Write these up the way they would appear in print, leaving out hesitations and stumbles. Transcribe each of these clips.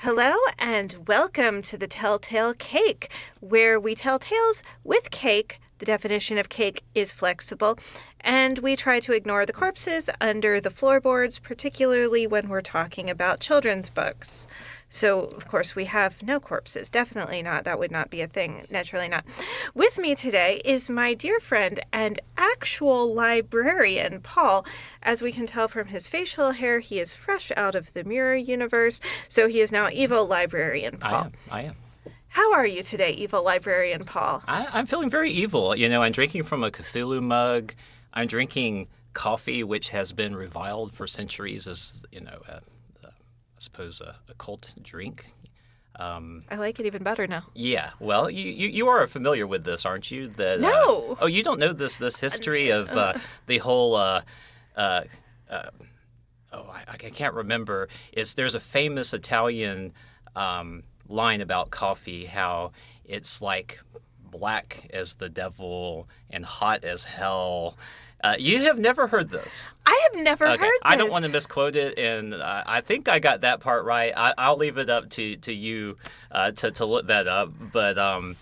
Hello and welcome to the Telltale Cake, where we tell tales with cake. The definition of cake is flexible, and we try to ignore the corpses under the floorboards, particularly when we're talking about children's books. So, of course, we have no corpses. Definitely not. That would not be a thing. Naturally not. With me today is my dear friend and actual librarian, Paul. As we can tell from his facial hair, he is fresh out of the mirror universe, so he is now evil librarian Paul. I am. How are you today, evil librarian Paul? I'm feeling very evil. You know, I'm drinking from a Cthulhu mug. I'm drinking coffee, which has been reviled for centuries as, I suppose a cult drink. I like it even better now. Yeah, well, you are familiar with this, aren't you? That, No. You don't know this history of the whole. I can't remember. There's a famous Italian line about coffee, how it's like black as the devil and hot as hell. You have never heard this. I have never heard this. I don't want to misquote it, and I think I got that part right. I'll leave it up to you to look that up. But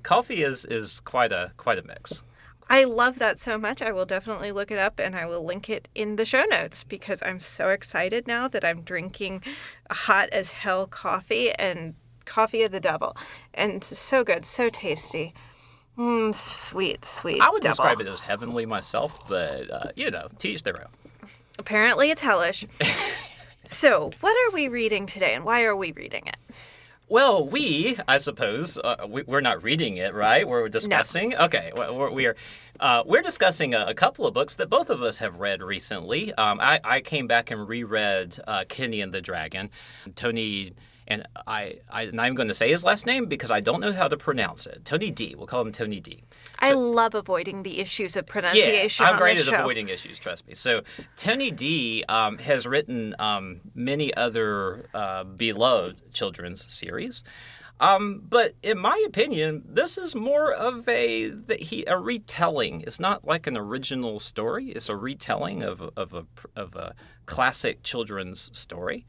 coffee is quite a mix. I love that so much. I will definitely look it up, and I will link it in the show notes because I'm so excited now that I'm drinking hot as hell coffee and coffee of the devil. And so good, so tasty. Sweet I would devil. describe it as heavenly myself, but, to each their own. Apparently it's hellish. So, what are we reading today, and why are we reading it? Well, I suppose, we're not reading it, right? We're discussing? No. Okay, we're discussing a couple of books that both of us have read recently. I came back and reread Kenny and the Dragon. Tony... And I'm going to say his last name because I don't know how to pronounce it. Tony D. We'll call him Tony D. I love avoiding the issues of pronunciation. Yeah, I'm on great this at show. avoiding issues, trust me. So Tony D. Has written many other beloved children's series. But in my opinion, this is more of a retelling. It's not like an original story. It's a retelling of a classic children's story.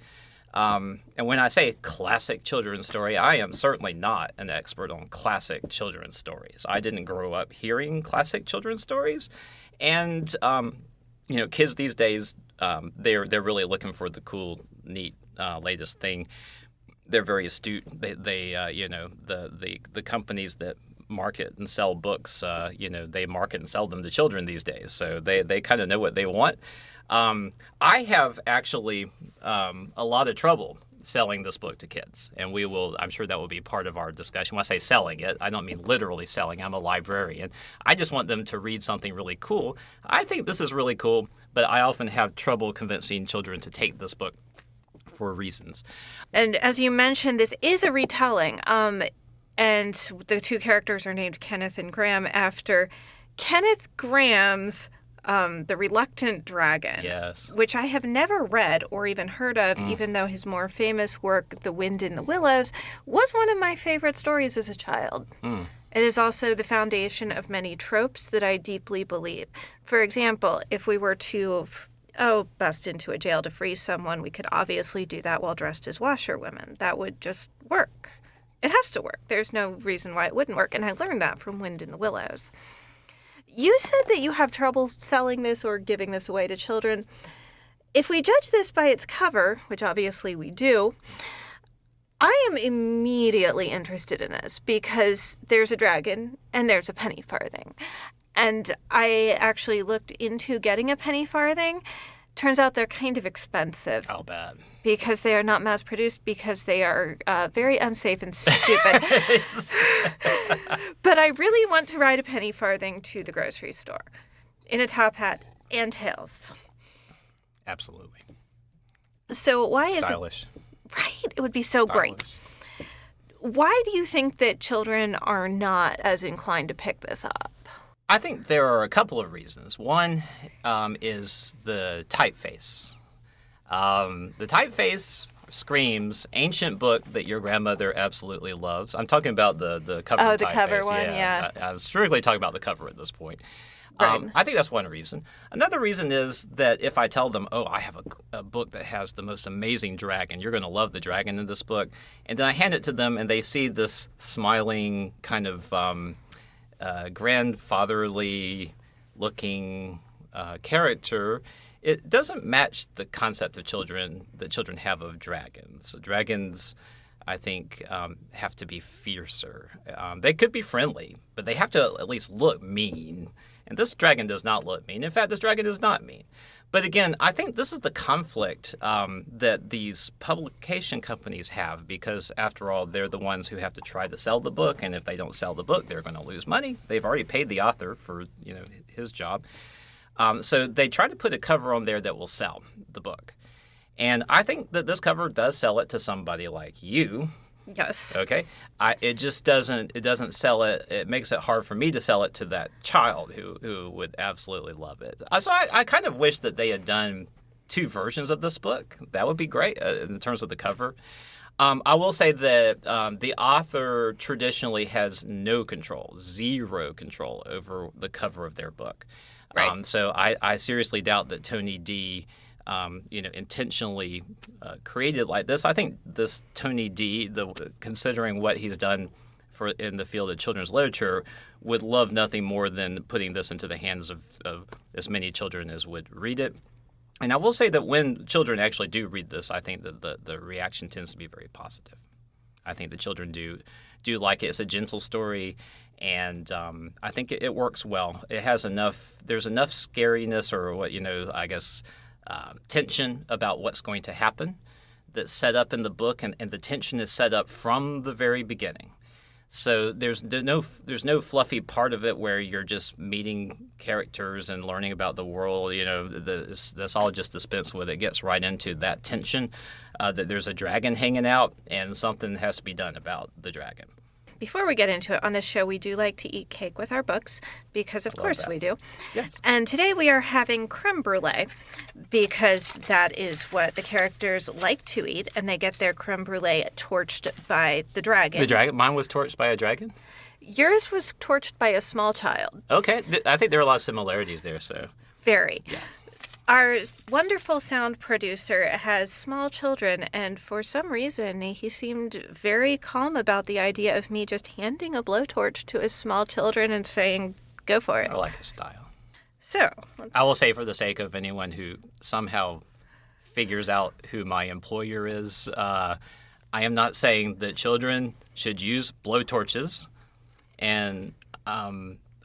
And when I say classic children's story, I am certainly not an expert on classic children's stories. I didn't grow up hearing classic children's stories. And, kids these days, they're really looking for the cool, neat, latest thing. They're very astute. The companies that market and sell books, they market and sell them to children these days. So they kind of know what they want. I have actually a lot of trouble selling this book to kids, and I'm sure that will be part of our discussion. When I say selling it, I don't mean literally selling. I'm a librarian. I just want them to read something really cool. I think this is really cool, but I often have trouble convincing children to take this book for reasons. And as you mentioned, this is a retelling, and the two characters are named Kenneth and Grahame after Kenneth Grahame's The Reluctant Dragon, yes, which I have never read or even heard of, even though his more famous work, The Wind in the Willows, was one of my favorite stories as a child. It is also the foundation of many tropes that I deeply believe. For example, if we were to bust into a jail to free someone, we could obviously do that while dressed as washerwomen. That would just work. It has to work. There's no reason why it wouldn't work, and I learned that from Wind in the Willows. You said that you have trouble selling this or giving this away to children. If we judge this by its cover, which obviously we do, I am immediately interested in this because there's a dragon and there's a penny farthing. And I actually looked into getting a penny farthing. Turns out they're kind of expensive. I'll bet. Because they are not mass-produced, because they are very unsafe and stupid. But I really want to ride a penny farthing to the grocery store in a top hat and tails. Absolutely. So why is it... Stylish. Right? It would be so great. Why do you think that children are not as inclined to pick this up? I think there are a couple of reasons. One is the typeface. The typeface screams ancient book that your grandmother absolutely loves. I'm talking about the cover typeface. Oh, the cover one, yeah. I'm strictly talking about the cover at this point. Right. I think that's one reason. Another reason is that if I tell them, oh, I have a book that has the most amazing dragon, you're going to love the dragon in this book, and then I hand it to them and they see this smiling kind of grandfatherly looking character, it doesn't match the concept of children that children have of dragons. So dragons, I think, have to be fiercer. They could be friendly, but they have to at least look mean. And this dragon does not look mean. In fact, this dragon is not mean. But again, I think this is the conflict that these publication companies have because, after all, they're the ones who have to try to sell the book. And if they don't sell the book, they're going to lose money. They've already paid the author for his job. So they try to put a cover on there that will sell the book. And I think that this cover does sell it to somebody like you. Yes. Okay. It just doesn't sell it. It makes it hard for me to sell it to that child who would absolutely love it. So I kind of wish that they had done 2 versions of this book. That would be great in terms of the cover. I will say that the author traditionally has no control, 0 control over the cover of their book. Right. So I seriously doubt that Tony D intentionally created like this. I think this Tony D, considering what he's done in the field of children's literature, would love nothing more than putting this into the hands of as many children as would read it. And I will say that when children actually do read this, I think that the reaction tends to be very positive. I think the children do like it. It's a gentle story. And I think it works well. It has there's enough scariness or tension about what's going to happen that's set up in the book, and the tension is set up from the very beginning. So there's no fluffy part of it where you're just meeting characters and learning about the world. That's all just dispensed with. It gets right into that tension that there's a dragon hanging out and something has to be done about the dragon. Before we get into it, on this show, we do like to eat cake with our books because, of course, we do. Yes. And today we are having creme brulee because that is what the characters like to eat, and they get their creme brulee torched by the dragon. The dragon? Mine was torched by a dragon? Yours was torched by a small child. Okay. I think there are a lot of similarities there, so. Very. Yeah. Our wonderful sound producer has small children, and for some reason, he seemed very calm about the idea of me just handing a blowtorch to his small children and saying, go for it. I like his style. So, I will say, for the sake of anyone who somehow figures out who my employer is, I am not saying that children should use blowtorches, and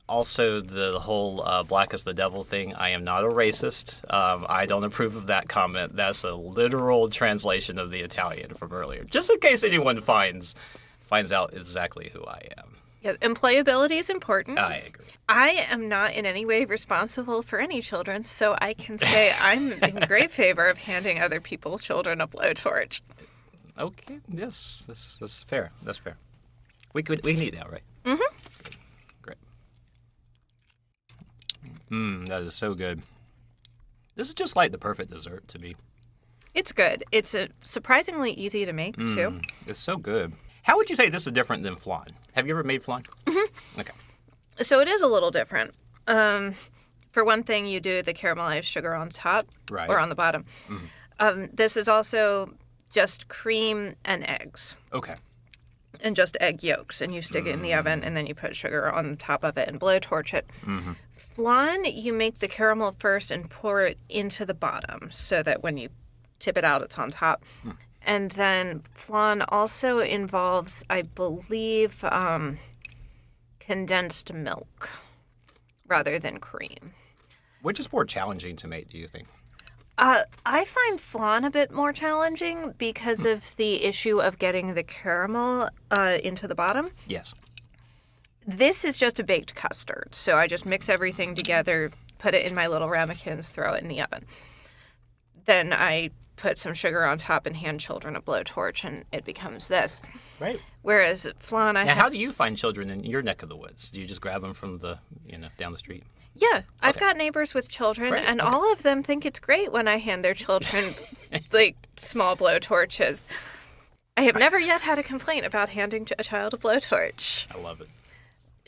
also, the whole black is the devil thing, I am not a racist. I don't approve of that comment. That's a literal translation of the Italian from earlier. Just in case anyone finds out exactly who I am. Yeah, employability is important. I agree. I am not in any way responsible for any children, so I can say I'm in great favor of handing other people's children a blowtorch. Okay, yes, that's fair. That's fair. We can eat now, right? Mm-hmm. That is so good. This is just like the perfect dessert to me. It's good. It's surprisingly easy to make, too. It's so good. How would you say this is different than flan? Have you ever made flan? Mm-hmm. Okay. So it is a little different. For one thing, you do the caramelized sugar on top or on the bottom. Mm-hmm. This is also just cream and eggs. Okay. And just egg yolks, and you stick it in the oven, and then you put sugar on top of it and blowtorch it. Mm-hmm. Flan, you make the caramel first and pour it into the bottom so that when you tip it out, it's on top. And then flan also involves, I believe, condensed milk rather than cream. Which is more challenging to make, do you think? I find flan a bit more challenging because of the issue of getting the caramel into the bottom. Yes. This is just a baked custard, so I just mix everything together, put it in my little ramekins, throw it in the oven. Then I put some sugar on top and hand children a blowtorch, and it becomes this. Right. Whereas flan, Now, how do you find children in your neck of the woods? Do you just grab them from down the street? Yeah, I've got neighbors with children, and all of them think it's great when I hand their children, like, small blowtorches. I have never yet had a complaint about handing a child a blowtorch. I love it.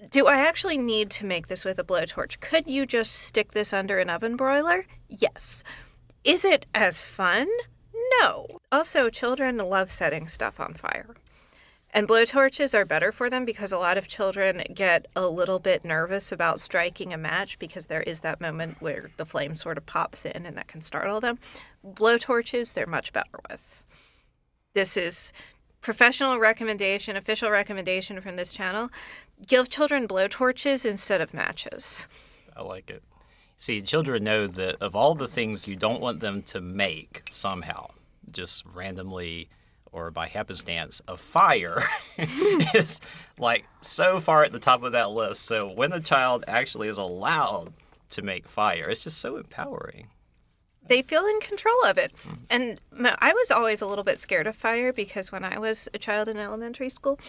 Do I actually need to make this with a blowtorch? Could you just stick this under an oven broiler? Yes. Is it as fun? No. Also, children love setting stuff on fire. And blowtorches are better for them because a lot of children get a little bit nervous about striking a match because there is that moment where the flame sort of pops in and that can startle them. Blowtorches, they're much better with. This is professional recommendation, official recommendation from this channel. Give children blowtorches instead of matches. I like it. See, children know that of all the things you don't want them to make somehow, just randomly or by happenstance, a fire is like so far at the top of that list. So when a child actually is allowed to make fire, it's just so empowering. They feel in control of it. And I was always a little bit scared of fire because when I was a child in elementary school,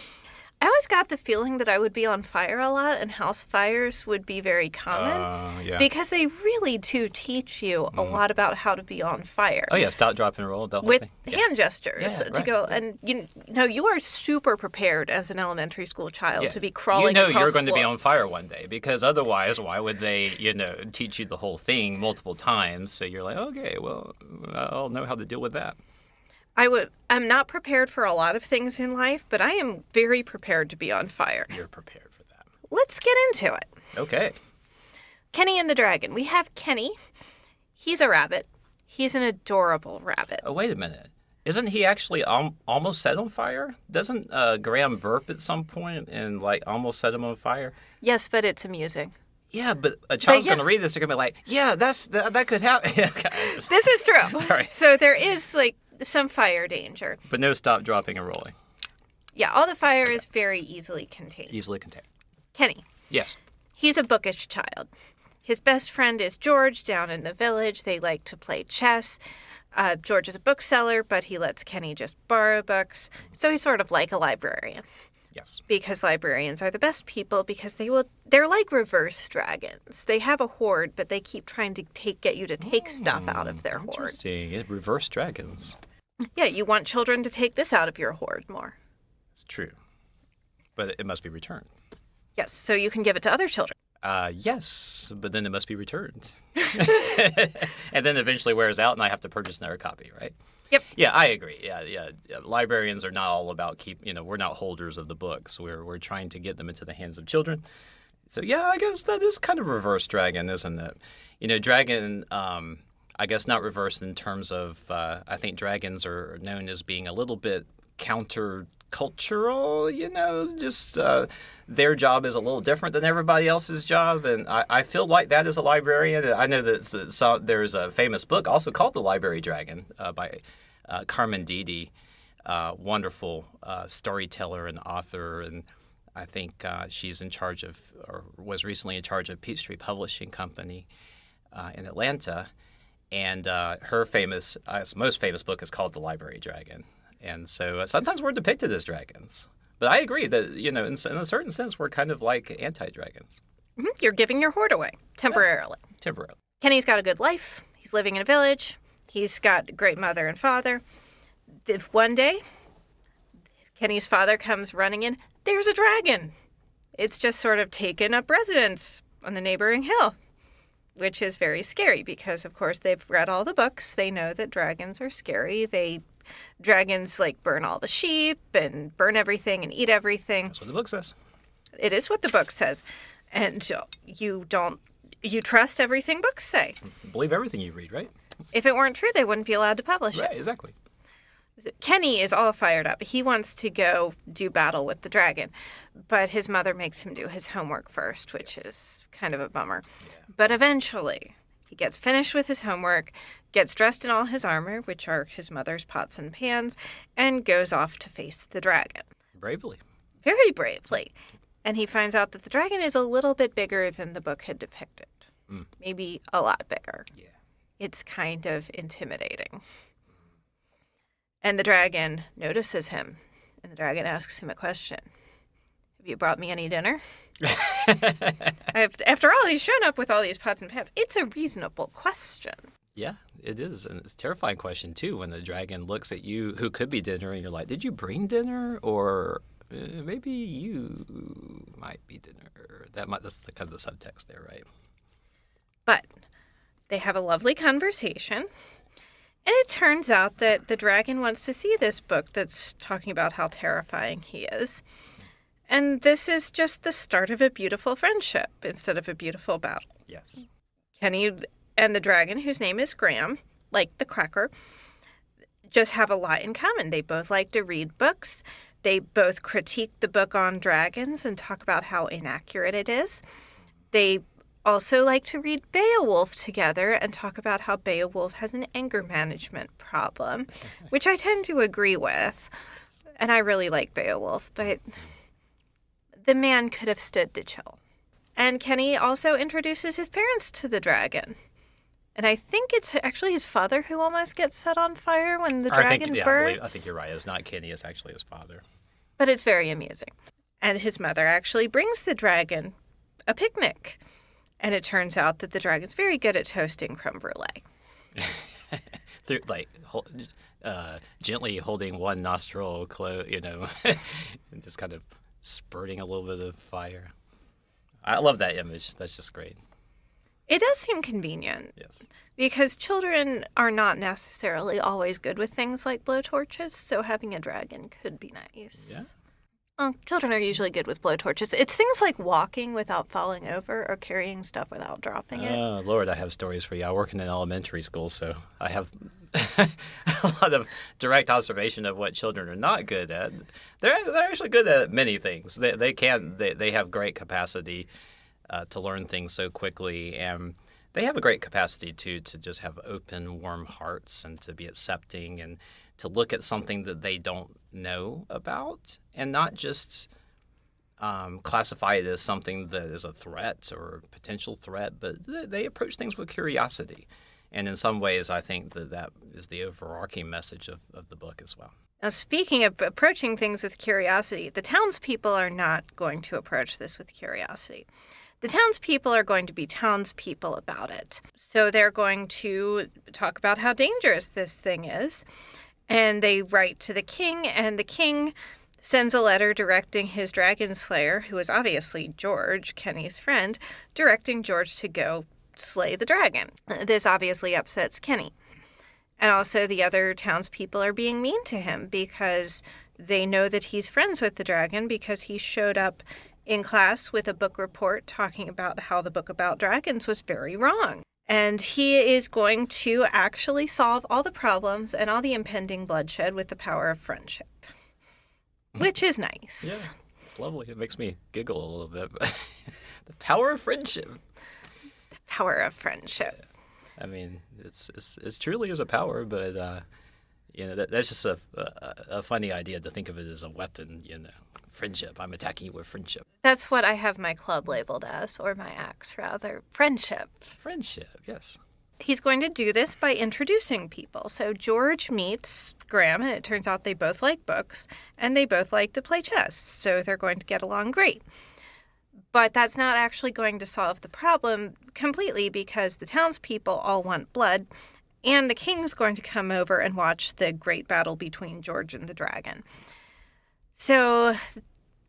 I always got the feeling that I would be on fire a lot and house fires would be very common because they really do teach you a lot about how to be on fire. Oh, yeah, stop, drop, and roll. The whole with thing. hand gestures to right, go. yeah. And, you know, you are super prepared as an elementary school child to be crawling You know across you're the going to be floor. on fire one day because otherwise, why would they, teach you the whole thing multiple times? So you're like, okay, well, I'll know how to deal with that. I'm not prepared for a lot of things in life, but I am very prepared to be on fire. You're prepared for that. Let's get into it. Okay. Kenny and the Dragon. We have Kenny. He's a rabbit. He's an adorable rabbit. Oh, wait a minute. Isn't he actually almost set on fire? Doesn't Grahame burp at some point and almost set him on fire? Yes, but it's amusing. Yeah, but a child's yeah. going to read this. They're going to be like, yeah, that could happen. This is true. Right. So there is some fire danger. But no stop, dropping, and rolling. Yeah, all the fire is very easily contained. Easily contained. Kenny. Yes. He's a bookish child. His best friend is George down in the village. They like to play chess. George is a bookseller, but he lets Kenny just borrow books. So he's sort of like a librarian. Yes. Because librarians are the best people because they're like reverse dragons. They have a hoard, but they keep trying to get you to take stuff out of their hoard. Interesting. It reverse dragons. Yeah, you want children to take this out of your hoard more. It's true. But it must be returned. Yes, so you can give it to other children. Yes, but then it must be returned. And then eventually wears out and I have to purchase another copy, right? Yep. Yeah, I agree. Yeah. Librarians are not all about we're not holders of the books. We're trying to get them into the hands of children. So yeah, I guess that is kind of reverse dragon, isn't it? Dragon, I guess not reversed in terms of, I think dragons are known as being a little bit counter-cultural, just their job is a little different than everybody else's job. And I feel like that as a librarian. I know that there's a famous book also called The Library Dragon by Carmen Didi, wonderful storyteller and author. And I think she's in charge of, or was recently in charge of Peachtree Publishing Company in Atlanta. And her most famous book is called The Library Dragon. And so sometimes we're depicted as dragons. But I agree that, in a certain sense, we're kind of like anti-dragons. Mm-hmm. You're giving your hoard away, temporarily. Yeah, temporarily. Kenny's got a good life. He's living in a village. He's got a great mother and father. One day, Kenny's father comes running in. There's a dragon. It's just sort of taken up residence on the neighboring hill, which is very scary because, of course, they've read all the books. They know that dragons are scary. Dragons burn all the sheep and burn everything and eat everything. That's what the book says. It is what the book says. And you trust everything books say. Believe everything you read, right? If it weren't true, they wouldn't be allowed to publish Right, it. exactly. Kenny is all fired up. He wants to go do battle with the dragon, but his mother makes him do his homework first, which is kind of a bummer. Yeah. But eventually, he gets finished with his homework, gets dressed in all his armor, which are his mother's pots and pans, and goes off to face the dragon. Bravely. Very bravely. And he finds out that the dragon is a little bit bigger than the book had depicted. Maybe a lot bigger. Yeah. It's kind of intimidating. And the dragon notices him. And the dragon asks him a question. Have you brought me any dinner? After all, he's shown up with all these pots and pans. It's a reasonable question. Yeah, it is. And it's a terrifying question, too, when the dragon looks at you, who could be dinner, and you're like, did you bring dinner? Or maybe you might be dinner. That's the kind of the subtext there, right? But they have a lovely conversation, and it turns out that the dragon wants to see this book that's talking about how terrifying he is. And this is just the start of a beautiful friendship instead of a beautiful battle. Yes. Kenny and the dragon, whose name is Grahame, like the cracker, just have a lot in common. They both like to read books. They both critique the book on dragons and talk about how inaccurate it is. They also like to read Beowulf together and talk about how Beowulf has an anger management problem, which I tend to agree with. And I really like Beowulf, but the man could have stood to chill. And Kenny also introduces his parents to the dragon. And I think it's actually his father who almost gets set on fire when the dragon burns. I think you're right. It's not Kenny. It's actually his father. But it's very amusing. And his mother actually brings the dragon a picnic. And it turns out that the dragon's very good at toasting creme brulee. Through, gently holding one nostril close, and just kind of spurting a little bit of fire. I love that image. That's just great. It does seem convenient. Yes. Because children are not necessarily always good with things like blowtorches, so having a dragon could be nice. Yeah. Well, children are usually good with blowtorches. It's things like walking without falling over or carrying stuff without dropping it. Oh, Lord, I have stories for you. I work in an elementary school, so I have a lot of direct observation of what children are not good at. They're actually good at many things. They have great capacity to learn things so quickly, and they have a great capacity to just have open, warm hearts and to be accepting and to look at something that they don't know about and not just classify it as something that is a threat or a potential threat, but they approach things with curiosity. And in some ways, I think that is the overarching message of the book as well. Now, speaking of approaching things with curiosity, the townspeople are not going to approach this with curiosity. The townspeople are going to be townspeople about it. So they're going to talk about how dangerous this thing is. And they write to the king, and the king sends a letter directing his dragon slayer, who is obviously George, Kenny's friend, directing George to go slay the dragon. This obviously upsets Kenny. And also the other townspeople are being mean to him because they know that he's friends with the dragon because he showed up in class with a book report talking about how the book about dragons was very wrong. And he is going to actually solve all the problems and all the impending bloodshed with the power of friendship, which is nice. Yeah, it's lovely. It makes me giggle a little bit. The power of friendship. The power of friendship. I mean, it's truly is a power, but that's just a funny idea to think of it as a weapon. Friendship. I'm attacking you with friendship. That's what I have my club labeled as, or my axe rather. Friendship. Friendship. Yes. He's going to do this by introducing people. So George meets Grahame, and it turns out they both like books, and they both like to play chess. So they're going to get along great. But that's not actually going to solve the problem completely because the townspeople all want blood, and the king's going to come over and watch the great battle between George and the dragon. So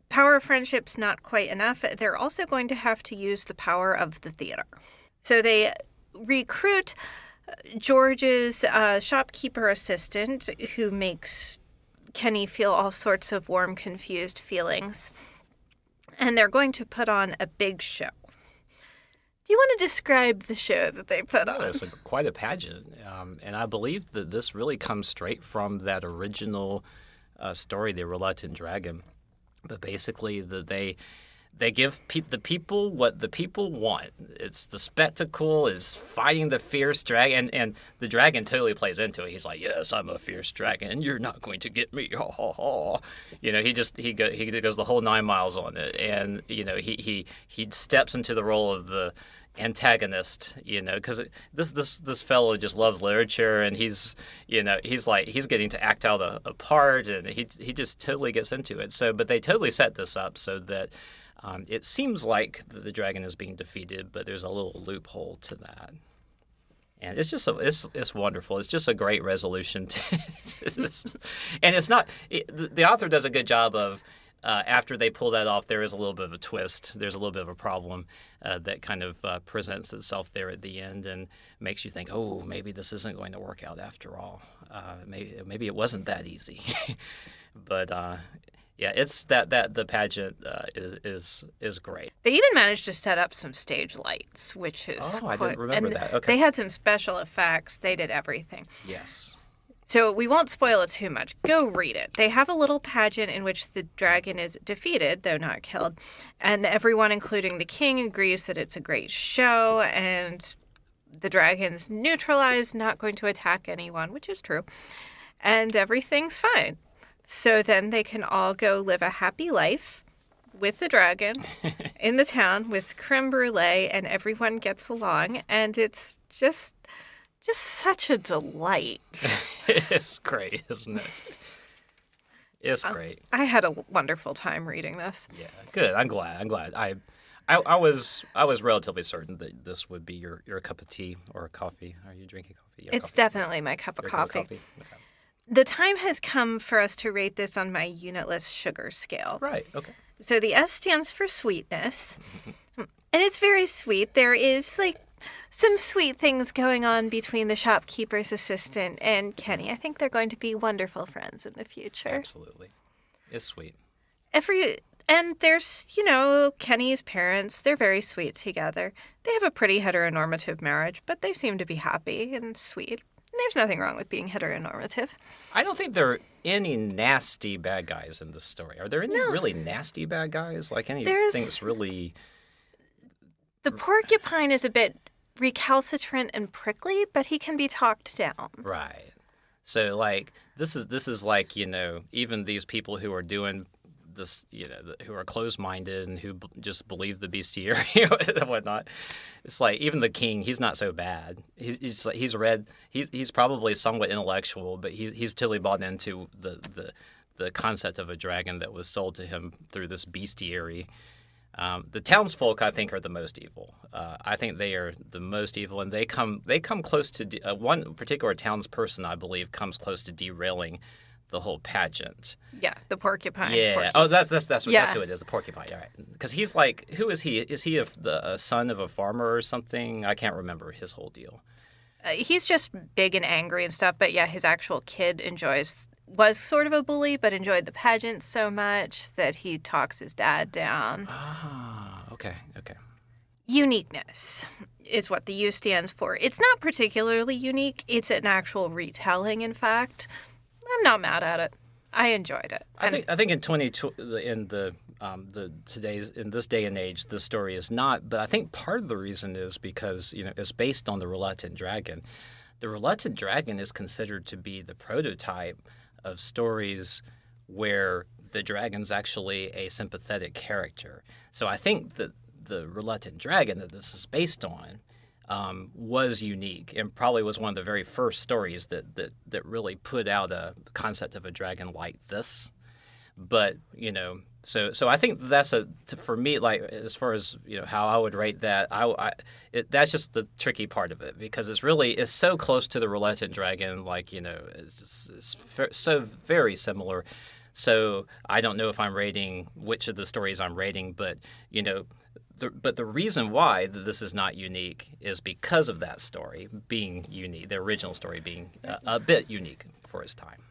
power of friendship's not quite enough. They're also going to have to use the power of the theater. So they recruit George's shopkeeper assistant, who makes Kenny feel all sorts of warm, confused feelings. And they're going to put on a big show. Do you want to describe the show that they put on? It's quite a pageant. And I believe that this really comes straight from that original story, The Reluctant Dragon. But basically, they give the people what the people want. It's the spectacle, is fighting the fierce dragon, and the dragon totally plays into it. He's like, "Yes, I'm a fierce dragon, and you're not going to get me." Ha ha ha. He goes the whole 9 miles on it, and he steps into the role of the antagonist, because this fellow just loves literature, and he's getting to act out a part, and he just totally gets into it. So, but they totally set this up so that it seems like the dragon is being defeated, but there's a little loophole to that. And it's just it's wonderful. It's just a great resolution to this. And it's not the author does a good job of after they pull that off, there is a little bit of a twist. There's a little bit of a problem that kind of presents itself there at the end and makes you think, oh, maybe this isn't going to work out after all. Maybe it wasn't that easy. But yeah, it's that the pageant is great. They even managed to set up some stage lights, which is I didn't remember that. Okay. They had some special effects. They did everything. Yes. So we won't spoil it too much. Go read it. They have a little pageant in which the dragon is defeated, though not killed, and everyone, including the king, agrees that it's a great show, and the dragon's neutralized, not going to attack anyone, which is true, and everything's fine. So then they can all go live a happy life with the dragon in the town with creme brulee, and everyone gets along, and it's just such a delight. It's great, isn't it? It's great. I had a wonderful time reading this. Yeah, good. I'm glad. I was relatively certain that this would be your cup of tea or coffee. Are you drinking coffee? Yeah, It's coffee. definitely my cup of Your coffee. Okay. The time has come for us to rate this on my unitless sugar scale. Right. Okay. So the S stands for sweetness, and it's very sweet. There is some sweet things going on between the shopkeeper's assistant and Kenny. I think they're going to be wonderful friends in the future. Absolutely. It's sweet. And there's, Kenny's parents. They're very sweet together. They have a pretty heteronormative marriage, but they seem to be happy and sweet. And there's nothing wrong with being heteronormative. I don't think there are any nasty bad guys in this story. Are there any really nasty bad guys? Like anything that's really... The porcupine is a bit recalcitrant and prickly, but he can be talked down. Right. So this is like, even these people who are doing this, who are closed-minded and who just believe the bestiary and whatnot. It's like even the king, he's not so bad. He's probably somewhat intellectual, but he's totally bought into the concept of a dragon that was sold to him through this bestiary. The townsfolk, I think, are the most evil. I think they are the most evil, and they come close to one particular townsperson, I believe, comes close to derailing the whole pageant. Yeah, the porcupine. Yeah. Porcupine. Oh, that's who it is. The porcupine. All right. Because he's like, who is he? Is he a son of a farmer or something? I can't remember his whole deal. He's just big and angry and stuff. But yeah, his actual kid was sort of a bully, but enjoyed the pageant so much that he talks his dad down. Ah, okay. Uniqueness is what the U stands for. It's not particularly unique. It's an actual retelling, in fact. I'm not mad at it. I enjoyed it. I think in this day and age, the story is not. But I think part of the reason is because it's based on the Reluctant Dragon. The Reluctant Dragon is considered to be the prototype of stories where the dragon's actually a sympathetic character. So I think that the Reluctant Dragon that this is based on was unique and probably was one of the very first stories that really put out a concept of a dragon like this. But so I think that's for me, like as far as how I would rate that, that's just the tricky part of it because it's so close to the Reluctant Dragon, it's so very similar. So I don't know if I'm rating which of the stories I'm rating, but But the reason why this is not unique is because of that story being unique, the original story being a bit unique for its time.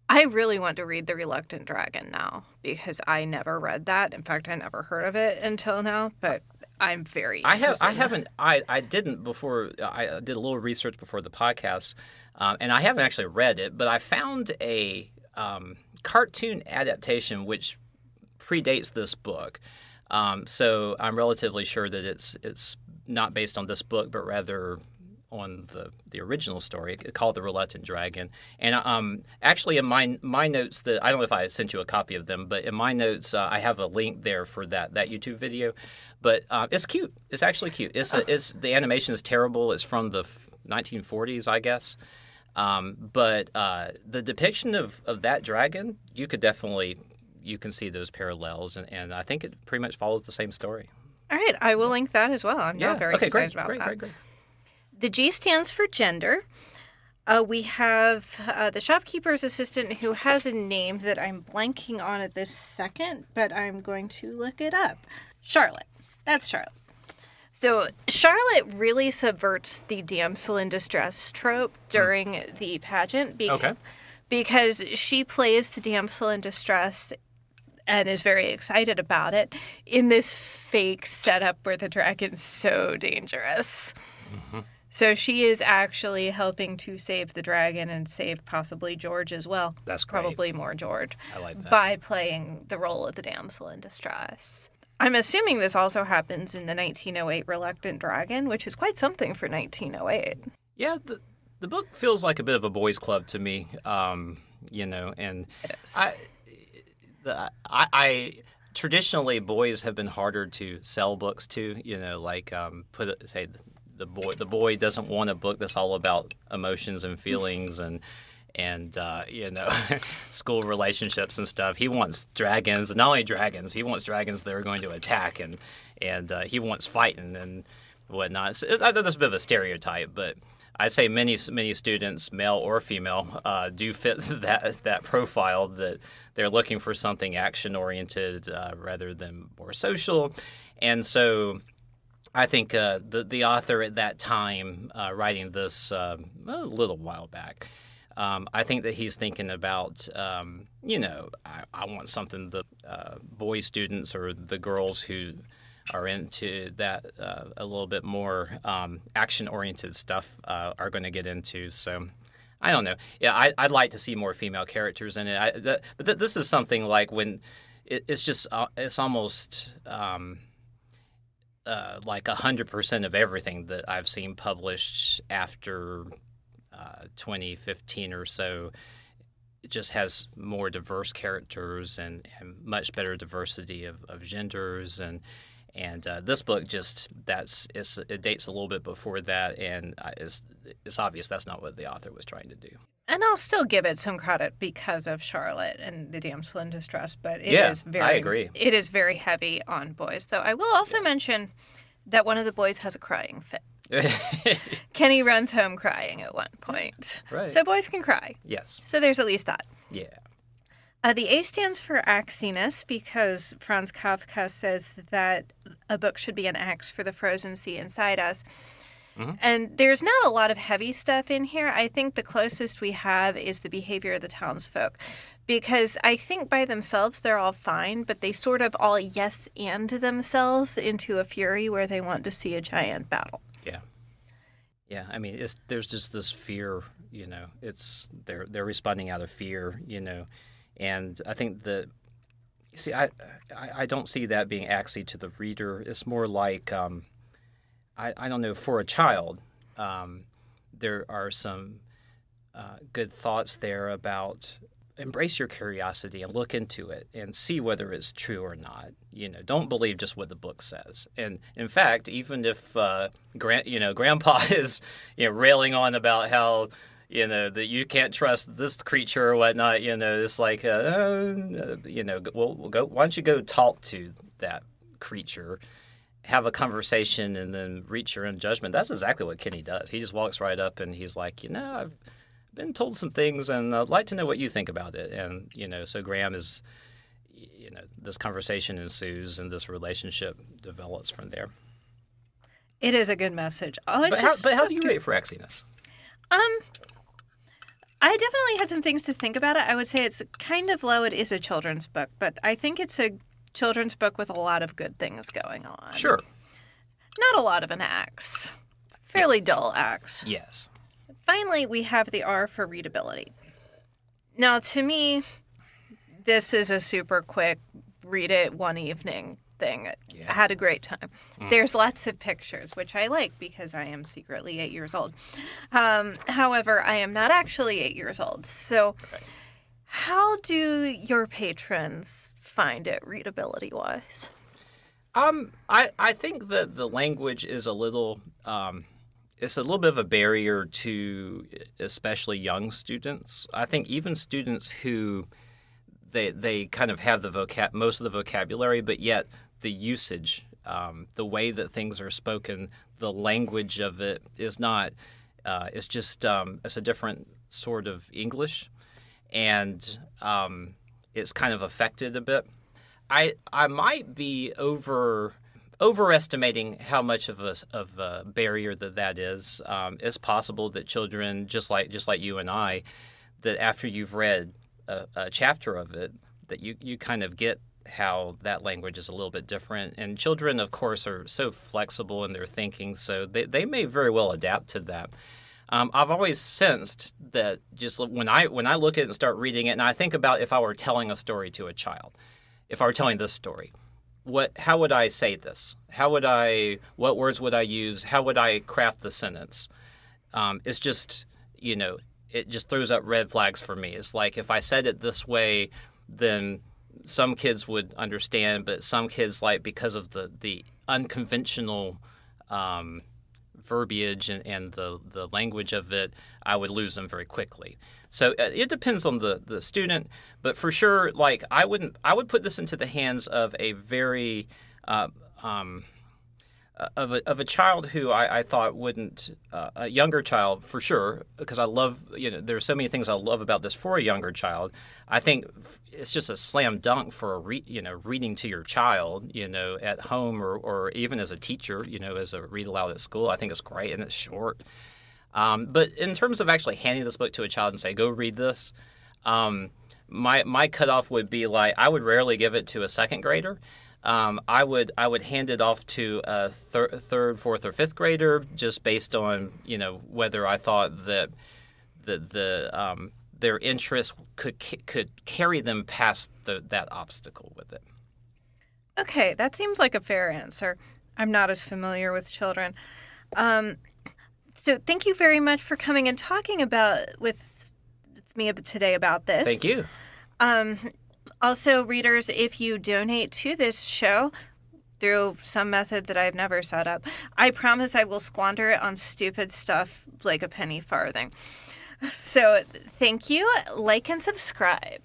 I really want to read The Reluctant Dragon now because I never read that. In fact, I never heard of it until now, but I'm very interested. I didn't before. I did a little research before the podcast, and I haven't actually read it, but I found a cartoon adaptation which predates this book. So I'm relatively sure that it's not based on this book, but rather on the original story called The Reluctant Dragon. And actually in my notes, that I don't know if I sent you a copy of them, but in my notes I have a link there for that YouTube video. But it's cute. It's actually cute. The animation is terrible. It's from the 1940s, I guess. But the depiction of that dragon, you can see those parallels, and I think it pretty much follows the same story. All right, I will link that as well. I'm not very excited about that. Great. The G stands for gender. We have the shopkeeper's assistant who has a name that I'm blanking on at this second, but I'm going to look it up. Charlotte. That's Charlotte. So Charlotte really subverts the damsel in distress trope during the pageant because she plays the damsel in distress and is very excited about it in this fake setup where the dragon's so dangerous. Mm-hmm. So she is actually helping to save the dragon and save possibly George as well. That's great. Probably more George. I like that. By playing the role of the damsel in distress. I'm assuming this also happens in the 1908 Reluctant Dragon, which is quite something for 1908. Yeah, the book feels like a bit of a boys' club to me, and it is. I traditionally boys have been harder to sell books to. The boy doesn't want a book that's all about emotions and feelings and school relationships and stuff. He wants dragons, and not only dragons. He wants dragons that are going to attack, and he wants fighting and whatnot. I know that's a bit of a stereotype, but I'd say many students, male or female, do fit that profile, that they're looking for something action oriented rather than more social, and so. I think the author at that time, writing this a little while back, I think that he's thinking about, I want something the boy students or the girls who are into that a little bit more action-oriented stuff are going to get into. So I don't know. Yeah, I'd like to see more female characters in it. But this is something like when it's almost... like 100% of everything that I've seen published after 2015 or so, it just has more diverse characters and much better diversity of genders, and this book it dates a little bit before that, and it's obvious that's not what the author was trying to do. And I'll still give it some credit because of Charlotte and the damsel in distress, but I agree. It is very heavy on boys, though. I will also mention that one of the boys has a crying fit. Kenny runs home crying at one point. Right. So boys can cry. Yes. So there's at least that. Yeah. The A stands for axiness because Franz Kafka says that a book should be an axe for the frozen sea inside us. Mm-hmm. And there's not a lot of heavy stuff in here. I think the closest we have is the behavior of the townsfolk, because I think by themselves they're all fine, but they sort of all yes and themselves into a fury where they want to see a giant battle. Yeah. Yeah, I mean, there's just this fear, they're responding out of fear, and I think I don't see that being axy to the reader. It's more like, I don't know, for a child, there are some good thoughts there about embrace your curiosity and look into it and see whether it's true or not. Don't believe just what the book says. And in fact, even if Grandpa is railing on about how that you can't trust this creature or whatnot, it's like we'll go. Why don't you go talk to that creature? Have a conversation and then reach your own judgment. That's exactly what Kenny does. He just walks right up and he's like, I've been told some things and I'd like to know what you think about it. And, so Grahame is, this conversation ensues and this relationship develops from there. It is a good message. But how do you rate for axiness? I definitely had some things to think about it. I would say it's kind of low. It is a children's book, but I think it's a children's book with a lot of good things going on. Sure. Not a lot of an axe. Fairly dull axe. Yes. Finally, we have the R for readability. Now, to me, this is a super quick, read it one evening thing. Yeah. I had a great time. There's lots of pictures, which I like because I am secretly 8 years old. However, I am not actually 8 years old. So how do your patrons find it readability-wise? I think that the language is a little it's a little bit of a barrier to especially young students. I think even students who they kind of have most of the vocabulary, but yet the usage, the way that things are spoken, the language of it is not It's just it's a different sort of English, and it's kind of affected a bit. I might be overestimating how much of a barrier that is. It's possible that children, just like you and I, that after you've read a chapter of it, that you kind of get how that language is a little bit different. And children, of course, are so flexible in their thinking, so they may very well adapt to that. I've always sensed that just when I look at it and start reading it, and I think about if I were telling a story to a child, if I were telling this story, how would I say this? What words would I use? How would I craft the sentence? It's just, it just throws up red flags for me. It's like if I said it this way, then some kids would understand, but some kids, like, because of the unconventional verbiage and the language of it, I would lose them very quickly. So it depends on the student, but for sure, like, I would put this into the hands of a very of a child who I thought wouldn't, a younger child for sure, because I love, there's so many things I love about this for a younger child. I think it's just a slam dunk for reading to your child, at home or even as a teacher, as a read aloud at school. I think it's great and it's short. But in terms of actually handing this book to a child and say, go read this, my cutoff would be like, I would rarely give it to a second grader. I would hand it off to a third, fourth, or fifth grader, just based on whether I thought that their interest could carry them past that obstacle with it. Okay, that seems like a fair answer. I'm not as familiar with children, so thank you very much for coming and talking with me today about this. Thank you. Also, readers, if you donate to this show through some method that I've never set up, I promise I will squander it on stupid stuff like a penny farthing. So, thank you. Like and subscribe.